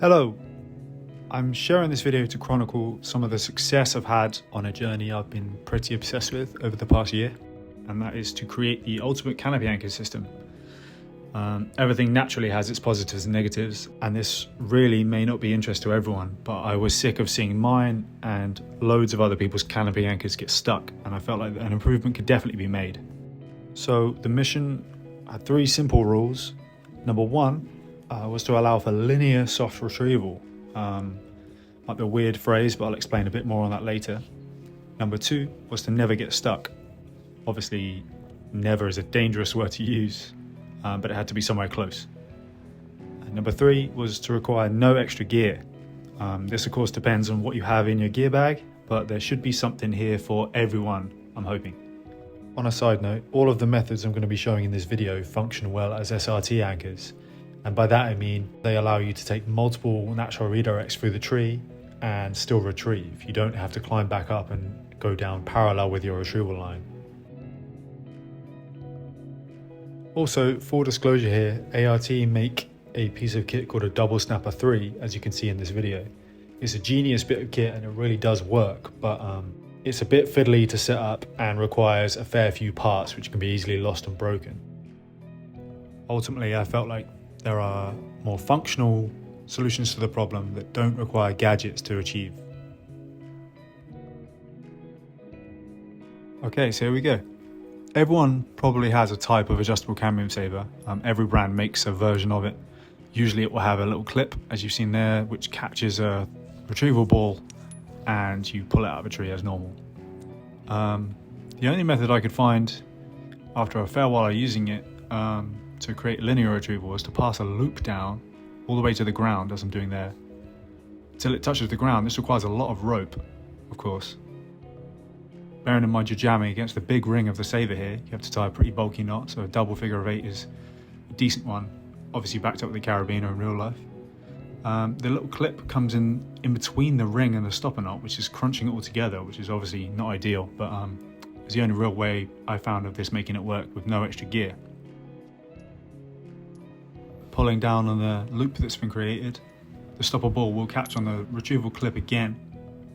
Hello, I'm sharing this video to chronicle some of the success I've had on a journey I've been pretty obsessed with over the past year, and that is to create the ultimate canopy anchor system. Everything naturally has its positives and negatives, and this really may not be interest to everyone, but I was sick of seeing mine and loads of other people's canopy anchors get stuck, and I felt like an improvement could definitely be made. So the mission had 3 simple rules. Number 1 was to allow for linear soft retrieval. Might be a weird phrase, but I'll explain a bit more on that later. Number 2 was to never get stuck. Obviously, never is a dangerous word to use, but it had to be somewhere close. And number 3 was to require no extra gear. This of course depends on what you have in your gear bag, but there should be something here for everyone, I'm hoping. On a side note, all of the methods I'm going to be showing in this video function well as SRT anchors. And by that I mean they allow you to take multiple natural redirects through the tree and still retrieve. You don't have to climb back up and go down parallel with your retrieval line. Also, full disclosure here, ART make a piece of kit called a Doublesavers 3, as you can see in this video. It's a genius bit of kit and it really does work, but it's a bit fiddly to set up and requires a fair few parts which can be easily lost and broken. Ultimately, I felt like there are more functional solutions to the problem that don't require gadgets to achieve. Okay, so here we go. Everyone probably has a type of adjustable cambium saver. Every brand makes a version of it. Usually it will have a little clip, as you've seen there, which catches a retrieval ball and you pull it out of a tree as normal. The only method I could find after a fair while of using it to create linear retrieval was to pass a loop down all the way to the ground, as I'm doing there, till it touches the ground. This requires a lot of rope, of course. Bearing in mind you're jamming against the big ring of the saver here, you have to tie a pretty bulky knot, so a double figure of 8 is a decent one, obviously backed up with the carabiner in real life. The little clip comes in between the ring and the stopper knot, which is crunching it all together, which is obviously not ideal, but it's the only real way I found of this making it work with no extra gear. Pulling down on the loop that's been created, the stopper ball will catch on the retrieval clip again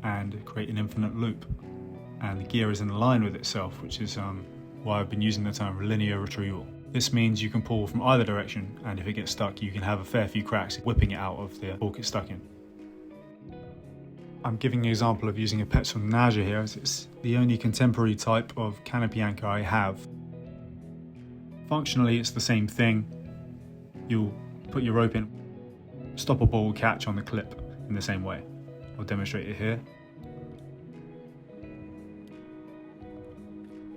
and create an infinite loop. And the gear is in line with itself, which is why I've been using the term linear retrieval. This means you can pull from either direction, and if it gets stuck, you can have a fair few cracks whipping it out of the bulk it's stuck in. I'm giving an example of using a Petzl Naja here, as it's the only contemporary type of canopy anchor I have. Functionally, it's the same thing. You'll put your rope in, stopper ball will catch on the clip in the same way. I'll demonstrate it here.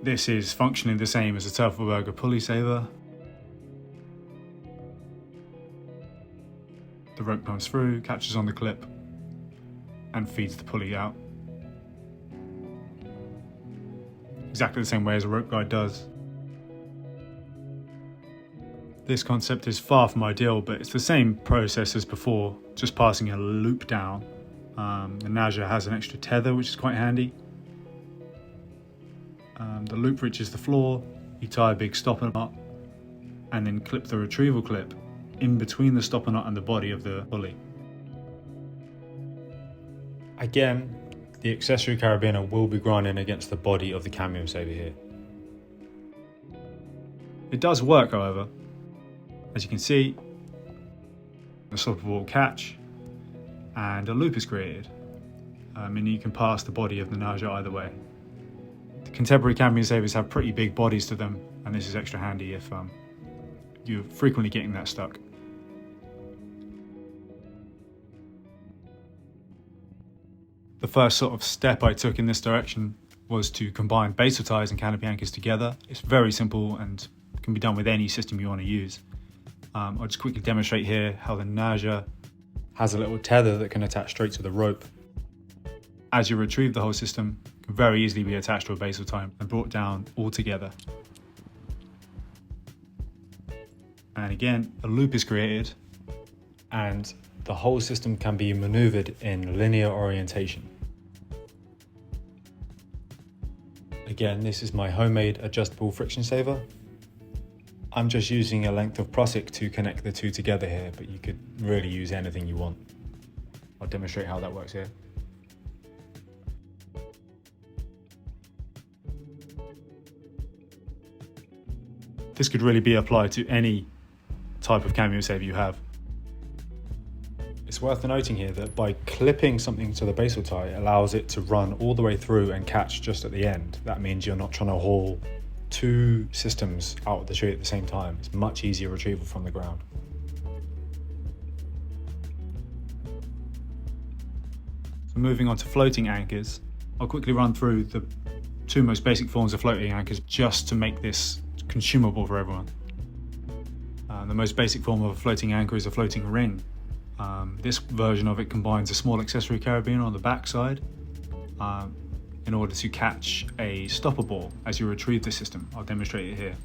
This is functionally the same as a Turfelberger pulley saver. The rope comes through, catches on the clip, and feeds the pulley out. Exactly the same way as a rope guide does. This concept is far from ideal, but it's the same process as before, just passing a loop down. The Naja has an extra tether, which is quite handy. The loop reaches the floor, you tie a big stopper knot, and then clip the retrieval clip in between the stopper knot and the body of the pulley. Again, the accessory carabiner will be grinding against the body of the cambium saver here. It does work, however. As you can see, the stopper ball will catch and a loop is created, and you can pass the body of the Naja either way. The contemporary cambium savers have pretty big bodies to them, and this is extra handy if you're frequently getting that stuck. The first sort of step I took in this direction was to combine basal ties and canopy anchors together. It's very simple and can be done with any system you want to use. I'll just quickly demonstrate here how the Naja has a little tether that can attach straight to the rope. As you retrieve, the whole system can very easily be attached to a basal tie and brought down all together. And again, a loop is created and the whole system can be maneuvered in linear orientation. Again, this is my homemade adjustable friction saver. I'm just using a length of prusik to connect the two together here, but you could really use anything you want. I'll demonstrate how that works here. This could really be applied to any type of camion saver you have. It's worth noting here that by clipping something to the basal tie, it allows it to run all the way through and catch just at the end. That means you're not trying to haul two systems out of the tree at the same time. It's much easier retrieval from the ground. So moving on to floating anchors, I'll quickly run through the two most basic forms of floating anchors just to make this consumable for everyone. The most basic form of a floating anchor is a floating ring. This version of it combines a small accessory carabiner on the back side in order to catch a stopper ball as you retrieve the system. I'll demonstrate it here.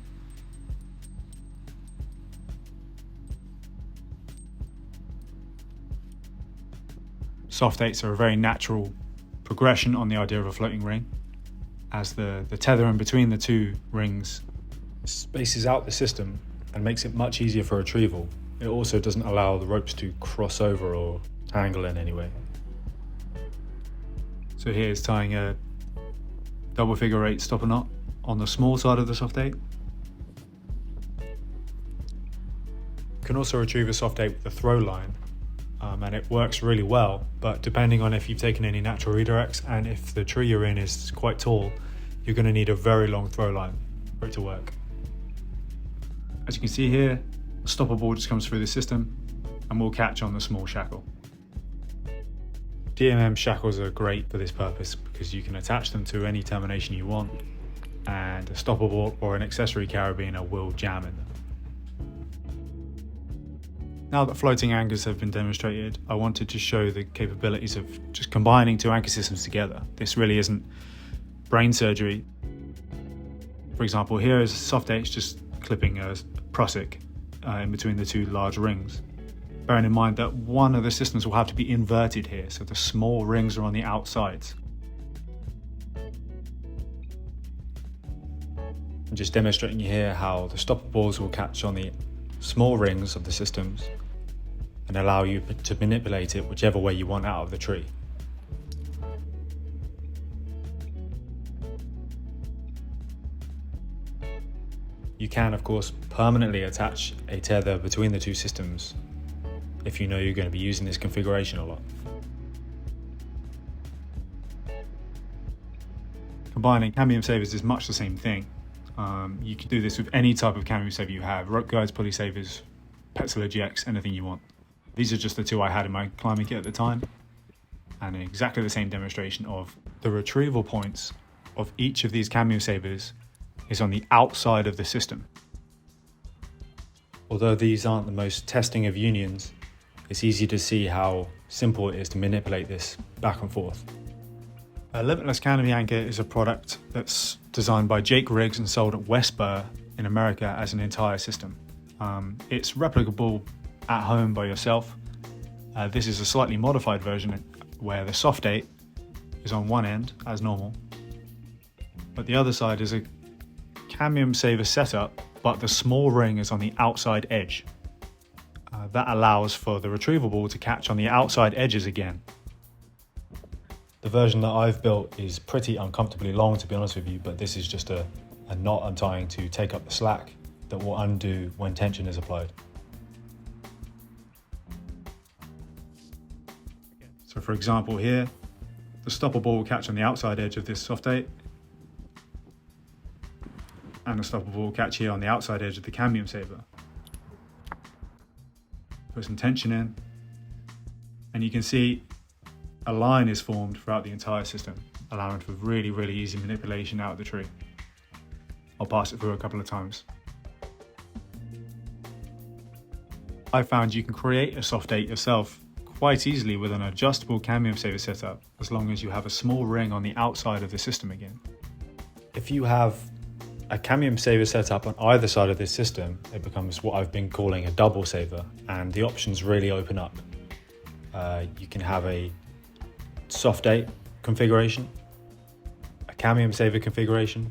Soft 8s are a very natural progression on the idea of a floating ring, as the tether in between the two rings spaces out the system and makes it much easier for retrieval. It also doesn't allow the ropes to cross over or tangle in any way. So here's tying a double figure 8 stopper knot on the small side of the soft 8. You can also retrieve a soft 8 with a throw line, and it works really well, but depending on if you've taken any natural redirects and if the tree you're in is quite tall, you're going to need a very long throw line for it to work. As you can see here, the stopper ball just comes through the system and will catch on the small shackle. DMM shackles are great for this purpose because you can attach them to any termination you want, and a stopper ball or an accessory carabiner will jam in them. Now that floating anchors have been demonstrated, I wanted to show the capabilities of just combining two anchor systems together. This really isn't brain surgery. For example, here is a soft H just clipping a prusik in between the two large rings. Bearing in mind that one of the systems will have to be inverted here, so the small rings are on the outsides. I'm just demonstrating here how the stopper balls will catch on the small rings of the systems and allow you to manipulate it whichever way you want out of the tree. You can, of course, permanently attach a tether between the two systems if you know you're going to be using this configuration a lot. Combining camion savers is much the same thing. You can do this with any type of camion saver you have: rope guides, pulley savers, Petzler GX, anything you want. These are just the two I had in my climbing kit at the time, and exactly the same demonstration of the retrieval points of each of these camion savers is on the outside of the system. Although these aren't the most testing of unions, it's easy to see how simple it is to manipulate this back and forth. A limitless canopy anchor is a product that's designed by Jake Riggs and sold at Westbur in America as an entire system. It's replicable at home by yourself. This is a slightly modified version where the soft 8 is on one end as normal, but the other side is a camion saver setup, but the small ring is on the outside edge. That allows for the retrieval ball to catch on the outside edges again. The version that I've built is pretty uncomfortably long, to be honest with you, but this is just a knot untying to take up the slack that will undo when tension is applied. So for example here, the stopper ball will catch on the outside edge of this soft 8, and the stopper ball will catch here on the outside edge of the camion saver. Put some tension in, and you can see a line is formed throughout the entire system, allowing for really, really easy manipulation out of the tree. I'll pass it through a couple of times. I found you can create a soft 8 yourself quite easily with an adjustable camion saver setup, as long as you have a small ring on the outside of the system again. If you have a camion saver setup on either side of this system, it becomes what I've been calling a double saver, and the options really open up. You can have a soft 8 configuration, a camion saver configuration,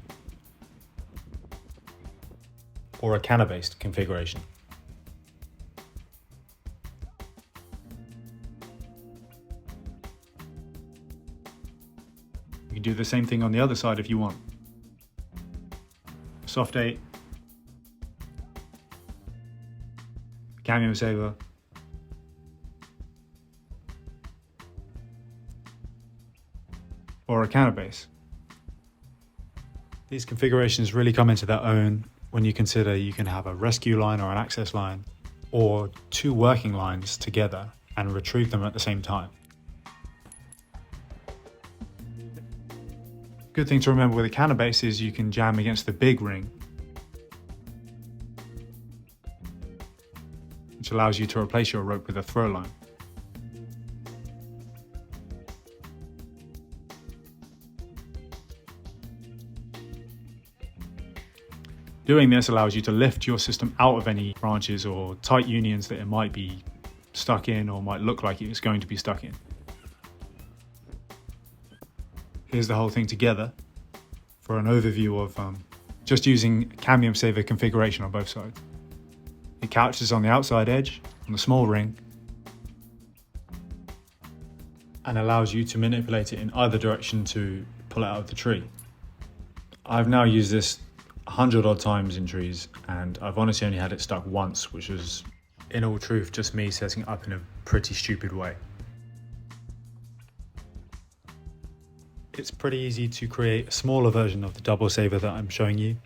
or a canna-based configuration. You can do the same thing on the other side if you want. Soft 8, Camion Saver, or a Canopy. These configurations really come into their own when you consider you can have a rescue line or an access line, or two working lines together and retrieve them at the same time. Good thing to remember with a Canopy is you can jam against the big ring, which allows you to replace your rope with a throw line. Doing this allows you to lift your system out of any branches or tight unions that it might be stuck in or might look like it's going to be stuck in. Here's the whole thing together for an overview of just using Camion Saver configuration on both sides. It couches on the outside edge, on the small ring, and allows you to manipulate it in either direction to pull it out of the tree. I've now used this 100 odd times in trees, and I've honestly only had it stuck once, which was in all truth just me setting it up in a pretty stupid way. It's pretty easy to create a smaller version of the Doublesaver that I'm showing you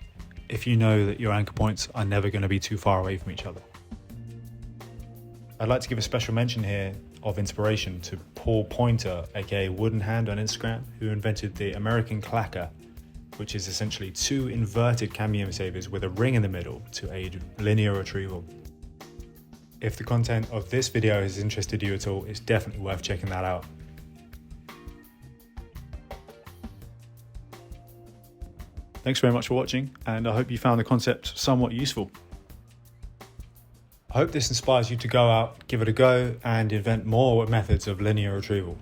if you know that your anchor points are never going to be too far away from each other. I'd like to give a special mention here of inspiration to Paul Pointer, aka Wooden Hand on Instagram, who invented the American clacker, which is essentially two inverted Camion Savers with a ring in the middle to aid linear retrieval. If the content of this video has interested you at all, it's definitely worth checking that out. Thanks very much for watching, and I hope you found the concept somewhat useful. I hope this inspires you to go out, give it a go, and invent more methods of linear retrieval.